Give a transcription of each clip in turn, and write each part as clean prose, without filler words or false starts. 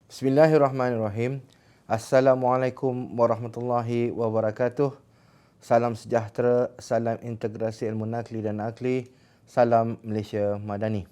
Bismillahirrahmanirrahim. Assalamualaikum warahmatullahi wabarakatuh. Salam sejahtera, salam integrasi ilmu nakli dan akli, salam Malaysia Madani.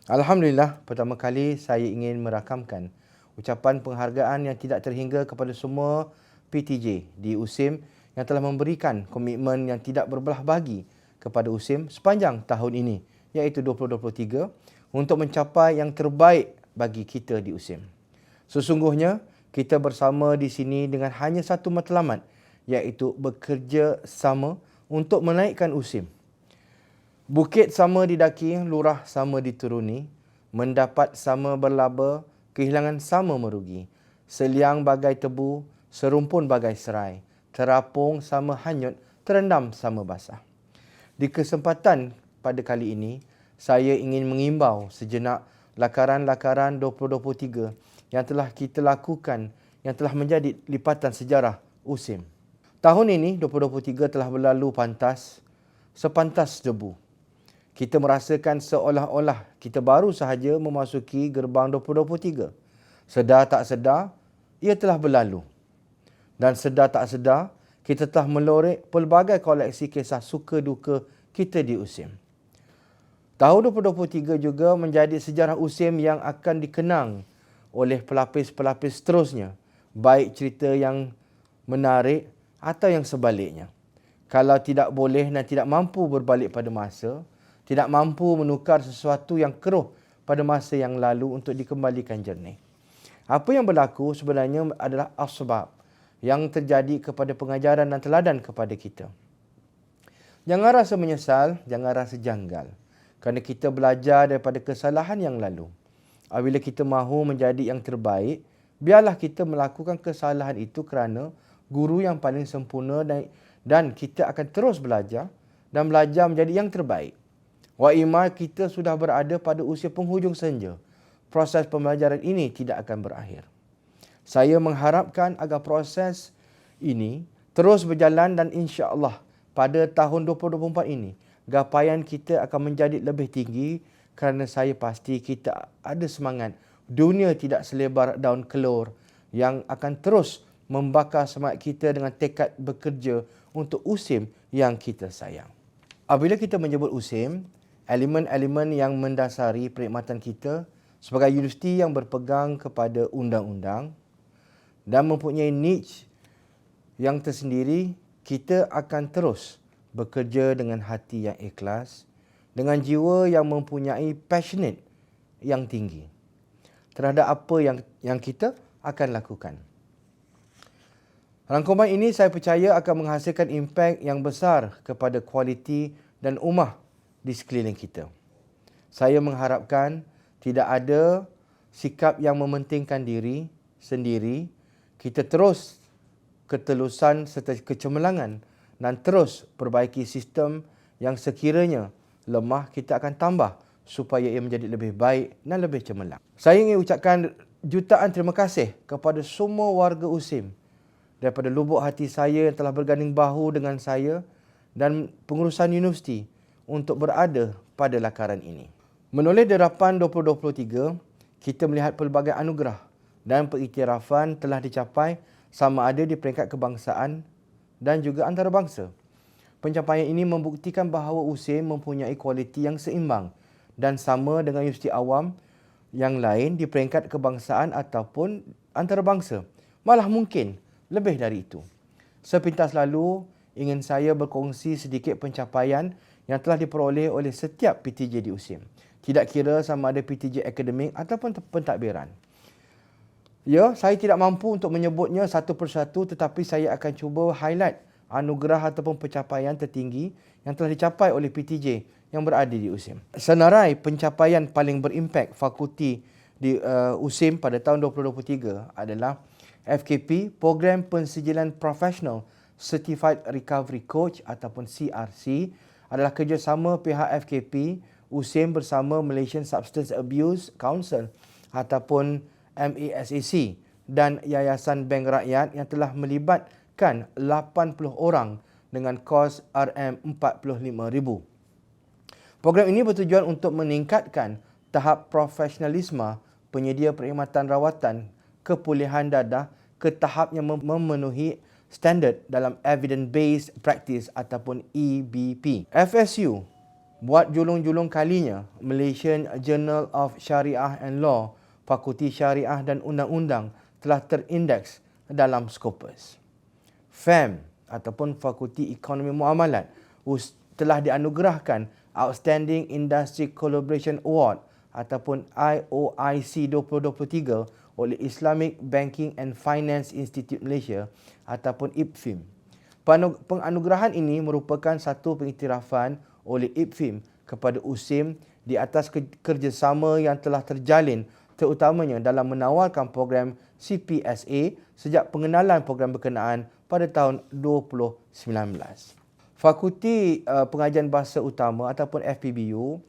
Alhamdulillah, pertama kali saya ingin merakamkan ucapan penghargaan yang tidak terhingga kepada semua PTJ di USIM yang telah memberikan komitmen yang tidak berbelah bagi kepada USIM sepanjang tahun ini, iaitu 2023, untuk mencapai yang terbaik bagi kita di USIM. Sesungguhnya, kita bersama di sini dengan hanya satu matlamat, iaitu bekerja sama untuk menaikkan USIM. Bukit sama didaki, lurah sama dituruni, mendapat sama berlaba, kehilangan sama merugi. Seliang bagai tebu, serumpun bagai serai, terapung sama hanyut, terendam sama basah. Di kesempatan pada kali ini, saya ingin mengimbau sejenak lakaran-lakaran 2023 yang telah kita lakukan, yang telah menjadi lipatan sejarah USIM. Tahun ini, 2023 telah berlalu pantas, sepantas debu. Kita merasakan seolah-olah kita baru sahaja memasuki gerbang 2023. Sedar tak sedar, ia telah berlalu. Dan sedar tak sedar, kita telah melorek pelbagai koleksi kisah suka duka kita di USIM. Tahun 2023 juga menjadi sejarah USIM yang akan dikenang oleh pelapis-pelapis seterusnya, baik cerita yang menarik atau yang sebaliknya. Kalau tidak boleh dan tidak mampu berbalik pada masa, tidak mampu menukar sesuatu yang keruh pada masa yang lalu untuk dikembalikan jernih. Apa yang berlaku sebenarnya adalah asbab yang terjadi kepada pengajaran dan teladan kepada kita. Jangan rasa menyesal, jangan rasa janggal, kerana kita belajar daripada kesalahan yang lalu. Apabila kita mahu menjadi yang terbaik, biarlah kita melakukan kesalahan itu kerana guru yang paling sempurna dan kita akan terus belajar dan belajar menjadi yang terbaik. Wa ima kita sudah berada pada usia penghujung senja, proses pembelajaran ini tidak akan berakhir. Saya mengharapkan agar proses ini terus berjalan dan insya-Allah pada tahun 2024 ini, capaian kita akan menjadi lebih tinggi kerana saya pasti kita ada semangat. Dunia tidak selebar daun kelor yang akan terus membakar semangat kita dengan tekad bekerja untuk USIM yang kita sayang. Apabila kita menyebut USIM, elemen-elemen yang mendasari perkhidmatan kita sebagai universiti yang berpegang kepada undang-undang dan mempunyai niche yang tersendiri, kita akan terus bekerja dengan hati yang ikhlas, dengan jiwa yang mempunyai passionate yang tinggi terhadap apa yang kita akan lakukan. Rangkuman ini saya percaya akan menghasilkan impak yang besar kepada kualiti dan ummah di sekeliling kita. Saya mengharapkan tidak ada sikap yang mementingkan diri sendiri, kita terus ketelusan serta kecemerlangan dan terus perbaiki sistem yang sekiranya lemah, kita akan tambah supaya ia menjadi lebih baik dan lebih cemerlang. Saya ingin ucapkan jutaan terima kasih kepada semua warga USIM daripada lubuk hati saya yang telah berganding bahu dengan saya dan pengurusan universiti untuk berada pada lakaran ini. Menoleh derapan 2023, kita melihat pelbagai anugerah dan pengiktirafan telah dicapai sama ada di peringkat kebangsaan dan juga antarabangsa. Pencapaian ini membuktikan bahawa USIM mempunyai kualiti yang seimbang dan sama dengan universiti awam yang lain di peringkat kebangsaan ataupun antarabangsa. Malah mungkin lebih dari itu. Sepintas lalu, ingin saya berkongsi sedikit pencapaian yang telah diperoleh oleh setiap PTJ di USIM. Tidak kira sama ada PTJ akademik ataupun pentadbiran. Ya, saya tidak mampu untuk menyebutnya satu persatu, tetapi saya akan cuba highlight anugerah ataupun pencapaian tertinggi yang telah dicapai oleh PTJ yang berada di USIM. Senarai pencapaian paling berimpak fakulti di USIM pada tahun 2023 adalah FKP, Program Pensijilan Profesional Certified Recovery Coach ataupun CRC, adalah kerjasama pihak FKP, USIM bersama Malaysian Substance Abuse Council ataupun MASAC dan Yayasan Bank Rakyat yang telah melibatkan 80 orang dengan kos RM45,000. Program ini bertujuan untuk meningkatkan tahap profesionalisme penyedia perkhidmatan rawatan kepulihan dadah ke tahap yang memenuhi standard dalam Evidence-Based Practice ataupun EBP. FSU buat julung-julung kalinya Malaysian Journal of Syariah and Law, Fakulti Syariah dan Undang-Undang telah terindeks dalam Scopus. FAM ataupun Fakulti Ekonomi Muamalat telah dianugerahkan Outstanding Industry Collaboration Award ataupun IOIC 2023 oleh Islamic Banking and Finance Institute Malaysia ataupun IBFIM. Penganugerahan ini merupakan satu pengiktirafan oleh IBFIM kepada USIM di atas kerjasama yang telah terjalin terutamanya dalam menawarkan program CPSA sejak pengenalan program berkenaan pada tahun 2019. Fakulti Pengajian Bahasa Utama ataupun FPBU,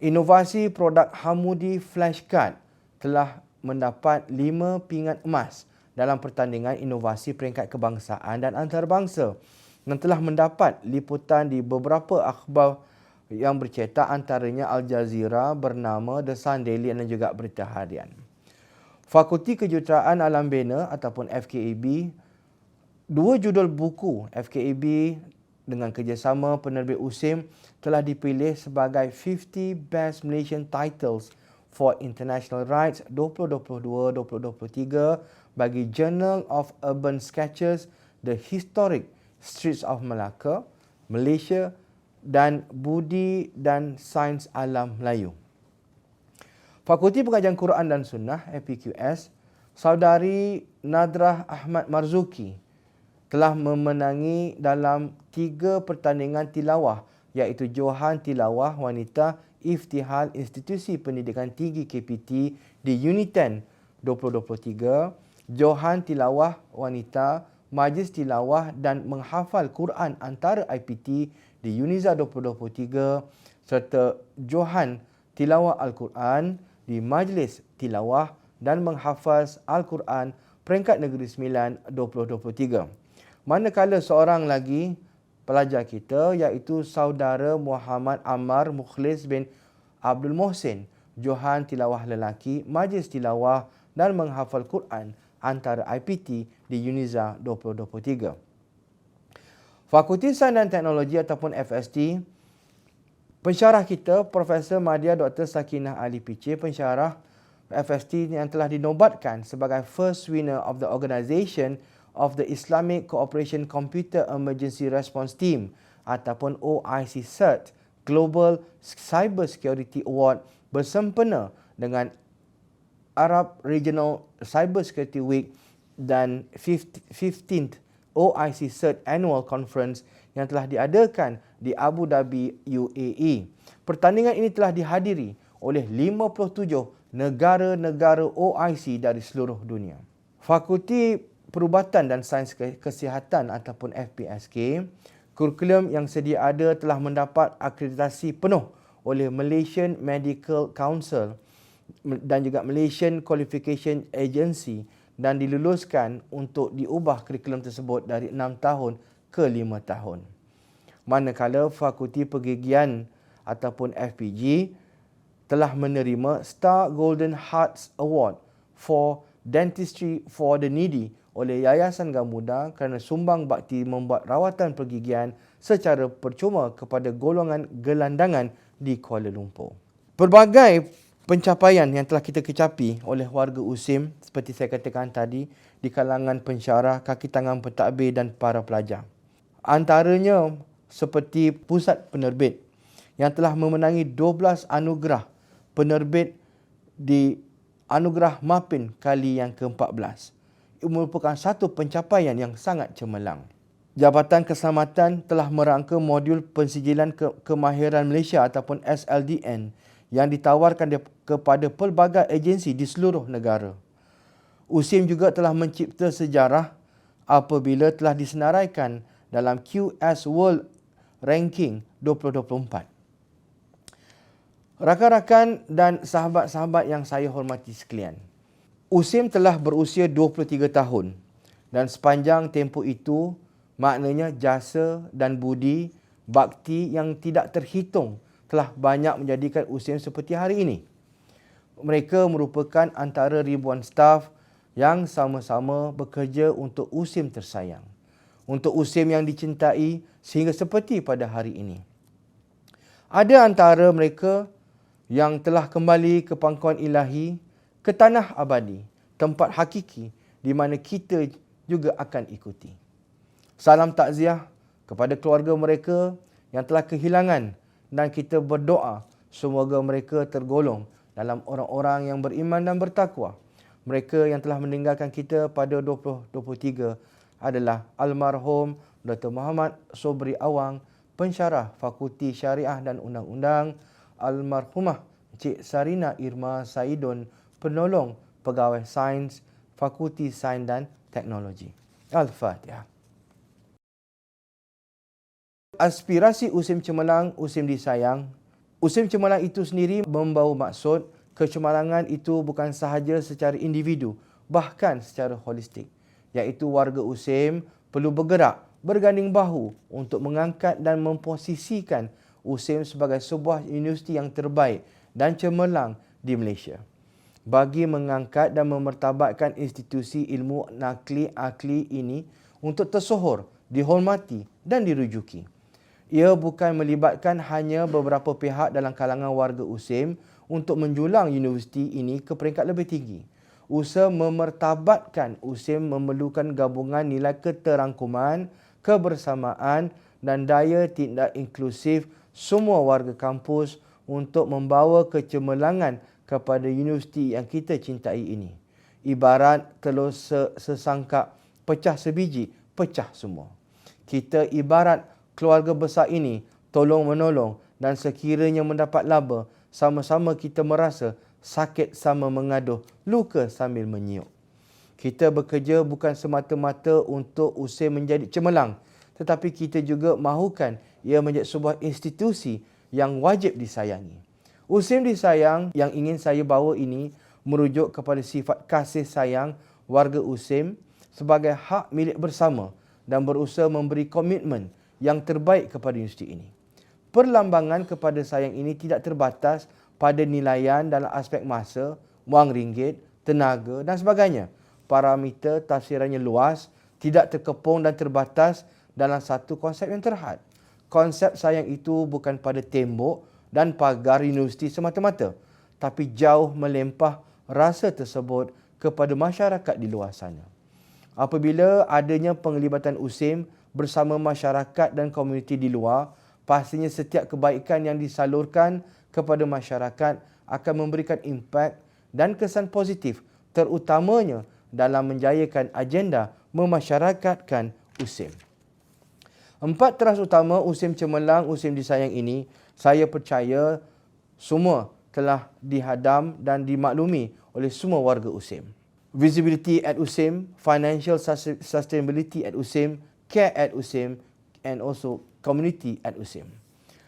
inovasi produk Hamudi Flashcard telah mendapat 5 pingat emas dalam pertandingan inovasi peringkat kebangsaan dan antarabangsa dan telah mendapat liputan di beberapa akhbar yang bercetak antaranya Al Jazeera bernama The Sun Daily dan juga Berita Harian. Fakulti Kejuruteraan Alam Bina ataupun FKAB, 2 judul buku FKAB dengan kerjasama penerbit USIM telah dipilih sebagai 50 Best Malaysian Titles for International Rights 2022-2023 bagi Journal of Urban Sketches, The Historic Streets of Malacca, Malaysia dan Budi dan Sains Alam Melayu. Fakulti Pengajian Quran dan Sunnah FPQS, Saudari Nadrah Ahmad Marzuki telah memenangi dalam 3 pertandingan tilawah iaitu Johan Tilawah Wanita Iftihal Institusi Pendidikan Tinggi KPT di Uniten 2023, Johan Tilawah Wanita Majlis Tilawah dan Menghafal Quran Antara IPT di Uniza 2023 serta Johan Tilawah Al-Quran di Majlis Tilawah dan Menghafaz Al-Quran Peringkat Negeri Sembilan 2023. Manakala seorang lagi pelajar kita iaitu saudara Muhammad Ammar Mukhlis bin Abdul Mohsin, Johan Tilawah Lelaki, Majlis Tilawah dan Menghafal Quran Antara IPT di Uniza 2023. Fakulti Sains dan Teknologi ataupun FST, pensyarah kita Profesor Madya Dr. Sakinah Ali Piche, pensyarah FST yang telah dinobatkan sebagai first winner of the organisation of the Islamic Cooperation Computer Emergency Response Team ataupun OIC CERT Global Cyber Security Award bersempena dengan Arab Regional Cyber Security Week dan 15th OIC CERT Annual Conference yang telah diadakan di Abu Dhabi, UAE. Pertandingan ini telah dihadiri oleh 57 negara-negara OIC dari seluruh dunia. Fakulti Perubatan dan Sains Kesihatan ataupun FPSK, kurikulum yang sedia ada telah mendapat akreditasi penuh oleh Malaysian Medical Council dan juga Malaysian Qualification Agency dan diluluskan untuk diubah kurikulum tersebut dari 6 tahun ke 5 tahun. Manakala Fakulti Pergigian ataupun FPG telah menerima Star Golden Hearts Award for Dentistry for the Needy oleh Yayasan Gamuda kerana sumbang bakti membuat rawatan pergigian secara percuma kepada golongan gelandangan di Kuala Lumpur. Pelbagai pencapaian yang telah kita kecapi oleh warga USIM seperti saya katakan tadi di kalangan pensyarah, kaki tangan pentadbir dan para pelajar. Antaranya seperti Pusat Penerbit yang telah memenangi 12 anugerah penerbit di Anugerah Mapin kali yang ke-14. Ia merupakan satu pencapaian yang sangat cemerlang. Jabatan Keselamatan telah merangka modul pensijilan kemahiran Malaysia ataupun SLDN yang ditawarkan kepada pelbagai agensi di seluruh negara. USIM juga telah mencipta sejarah apabila telah disenaraikan dalam QS World Ranking 2024. Rakan-rakan dan sahabat-sahabat yang saya hormati sekalian, USIM telah berusia 23 tahun dan sepanjang tempoh itu maknanya jasa dan budi bakti yang tidak terhitung telah banyak menjadikan USIM seperti hari ini. Mereka merupakan antara ribuan staf yang sama-sama bekerja untuk USIM tersayang, untuk USIM yang dicintai sehingga seperti pada hari ini. Ada antara mereka yang telah kembali ke pangkuan ilahi, ke tanah abadi, tempat hakiki di mana kita juga akan ikuti. Salam takziah kepada keluarga mereka yang telah kehilangan dan kita berdoa semoga mereka tergolong dalam orang-orang yang beriman dan bertakwa. Mereka yang telah meninggalkan kita pada 2023 adalah almarhum Dr. Muhammad Sobri Awang, pensyarah Fakulti Syariah dan Undang-Undang, almarhumah Cik Sarina Irma Saidun, penolong pegawai sains Fakulti Sains dan Teknologi. Al-Fatihah. Aspirasi USIM Cemerlang, USIM disayang. USIM Cemerlang itu sendiri membawa maksud kecemerlangan itu bukan sahaja secara individu, bahkan secara holistik, iaitu warga USIM perlu bergerak berganding bahu untuk mengangkat dan memposisikan USIM sebagai sebuah universiti yang terbaik dan cemerlang di Malaysia. Bagi mengangkat dan memertabatkan institusi ilmu nakli akli ini untuk tersohor, dihormati dan dirujuki. Ia bukan melibatkan hanya beberapa pihak dalam kalangan warga USIM untuk menjulang universiti ini ke peringkat lebih tinggi. Usaha memertabatkan USIM memerlukan gabungan nilai keterangkuman, kebersamaan dan daya tindak inklusif semua warga kampus untuk membawa kecemerlangan kepada universiti yang kita cintai ini. Ibarat telur sesangkap, pecah sebiji, pecah semua. Kita ibarat keluarga besar ini tolong-menolong dan sekiranya mendapat laba, sama-sama kita merasa sakit sama mengaduh, luka sambil menyiuk. Kita bekerja bukan semata-mata untuk USIM menjadi cemerlang, tetapi kita juga mahukan ia menjadi sebuah institusi yang wajib disayangi. USIM disayang yang ingin saya bawa ini merujuk kepada sifat kasih sayang warga USIM sebagai hak milik bersama dan berusaha memberi komitmen yang terbaik kepada universiti ini. Perlambangan kepada sayang ini tidak terbatas pada nilaian dalam aspek masa, wang ringgit, tenaga dan sebagainya. Parameter tafsirannya luas, tidak terkepung dan terbatas dalam satu konsep yang terhad. Konsep sayang itu bukan pada tembok dan pagar universiti semata-mata, tapi jauh melempah rasa tersebut kepada masyarakat di luar sana. Apabila adanya penglibatan USIM bersama masyarakat dan komuniti di luar, pastinya setiap kebaikan yang disalurkan kepada masyarakat akan memberikan impak dan kesan positif, terutamanya dalam menjayakan agenda memasyarakatkan USIM. 4 teras utama USIM Cemerlang, USIM disayang ini, saya percaya semua telah dihadam dan dimaklumi oleh semua warga USIM. Visibility at USIM, financial sustainability at USIM, care at USIM and also community at USIM.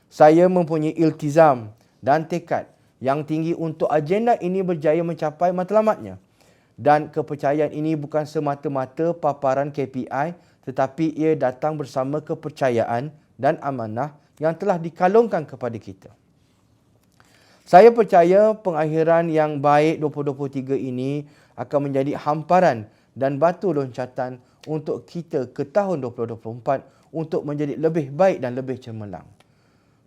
Saya mempunyai iltizam dan tekad yang tinggi untuk agenda ini berjaya mencapai matlamatnya. Dan kepercayaan ini bukan semata-mata paparan KPI, tetapi ia datang bersama kepercayaan dan amanah yang telah dikalungkan kepada kita. Saya percaya pengakhiran yang baik 2023 ini akan menjadi hamparan dan batu loncatan untuk kita ke tahun 2024 untuk menjadi lebih baik dan lebih cemerlang.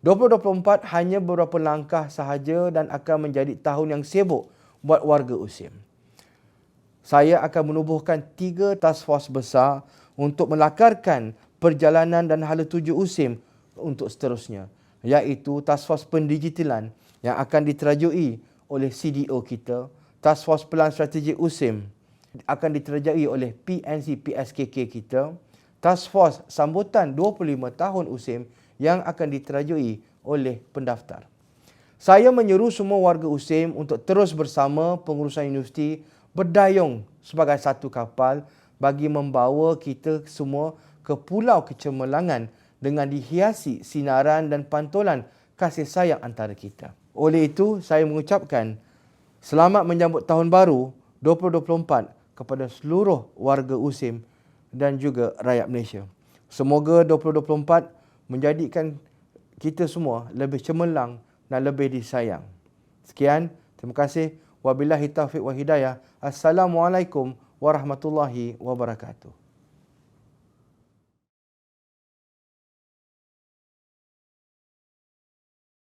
2024 hanya beberapa langkah sahaja dan akan menjadi tahun yang sibuk buat warga USIM. Saya akan menubuhkan 3 task force besar untuk melakarkan perjalanan dan hala tuju USIM untuk seterusnya, iaitu task force pendigitalan yang akan diterajui oleh CDO kita, task force pelan strategik USIM akan diterajui oleh PNC PSKK kita, task force sambutan 25 tahun USIM yang akan diterajui oleh pendaftar. Saya menyeru semua warga USIM untuk terus bersama pengurusan universiti berdayung sebagai satu kapal bagi membawa kita semua ke pulau kecemerlangan dengan dihiasi sinaran dan pantulan kasih sayang antara kita. Oleh itu, saya mengucapkan selamat menyambut tahun baru 2024 kepada seluruh warga USIM dan juga rakyat Malaysia. Semoga 2024 menjadikan kita semua lebih cemerlang dan lebih disayang. Sekian, terima kasih. Wabillahi taufiq wa hidayah. Assalamualaikum warahmatullahi wabarakatuh.